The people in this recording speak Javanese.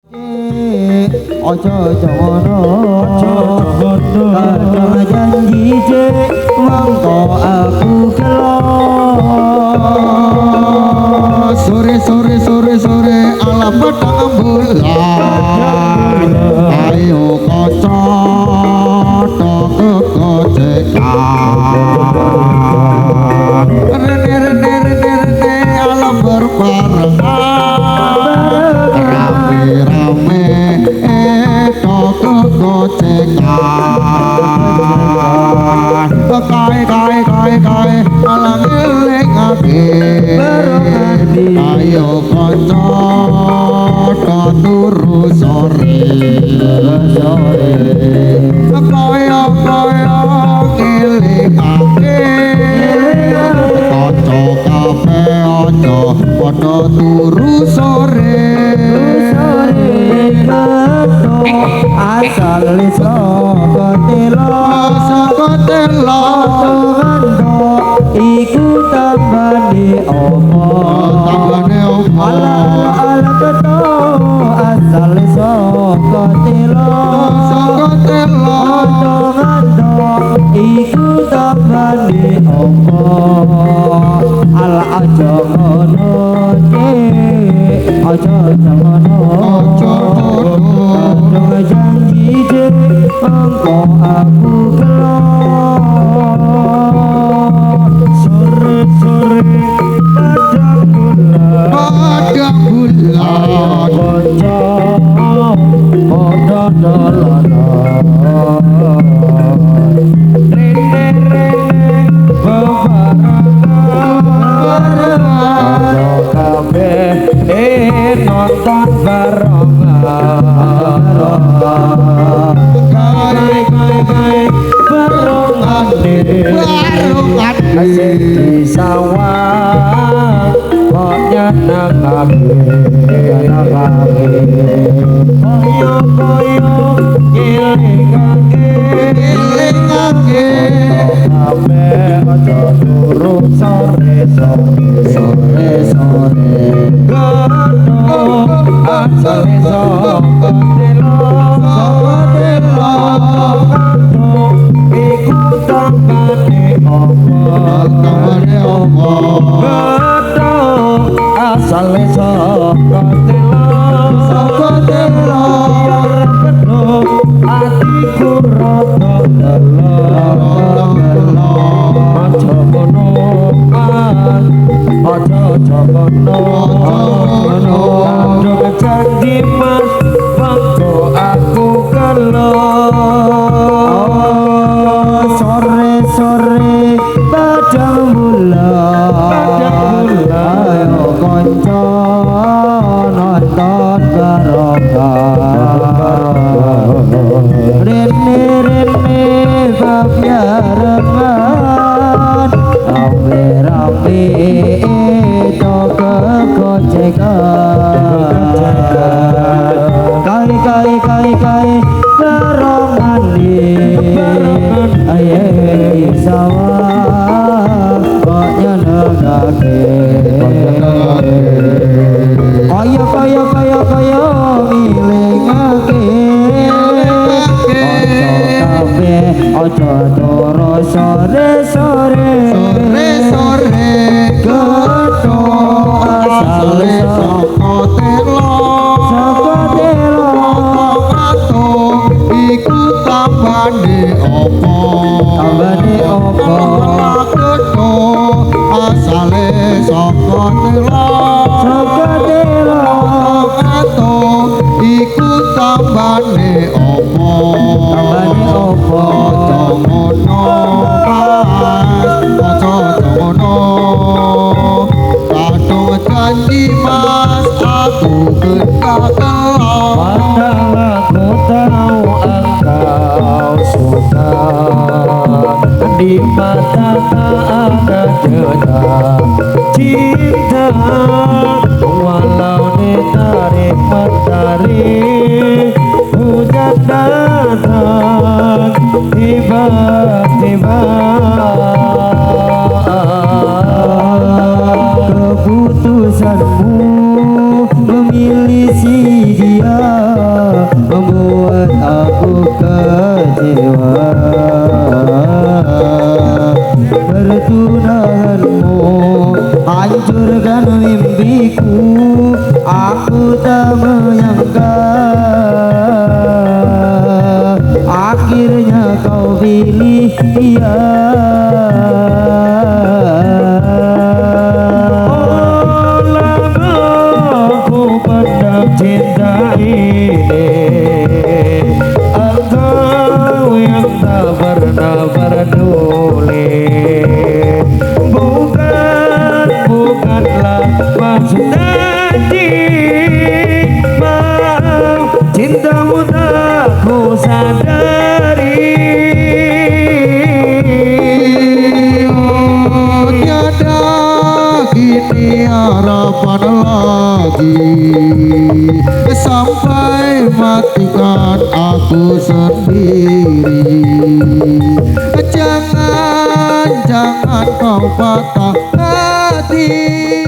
Ojo jono kadang janji cek mangko aku gelo sore ala petang bulan ayo kaca tok kecekan rene ala berbarengan rame tok kecekan kai ala ngelingake ayo kanca turu sore kaya ngelingake kanca kabeh aja padha turu sore asal saka telo iku tambane opo ala keto asal saka telo iku tambane opo ala aja ngono aja ngono janji mangko aku gelo sore padang bulan kanca padha dolanan rene bebarengan kabeh nonton barengan barengan asik di sawah kok nyenengake koyo ngelingake kabeh aja turu sore asale saka telo iku tambane opo asale saka telo atiku rada aja ngono aja janji mas mangko aku gelo sore padang bulan ayo kanca nonton barengan rene babyarengan rame tok gocekan kai barengan aye sawah kok nyenengake kaya ngilingake aja turu sore keto asale saka telo iku tambane opo keto asale saka telo iku tambane opo ngono kadung janji mas aku ketakelo padahal aku tahu engkau suka di mata tak ada jeda cinta walau ditarik mentari hujan datang tiba-tiba keputusanmu memilih si dia membuat aku kecewa. Pertunanganmu hancurkan mimpiku, aku tak menyangka akhirnya kau pilih dia. Oh, lama aku pendam cinta ini, engkau yang tak pernah peduli. Bukanlah maksud janji, maaf cintamu tak ku sadari. Oh, tiada kini harapan lagi, sampai matikan aku sendiri. Jangan kau patah hati.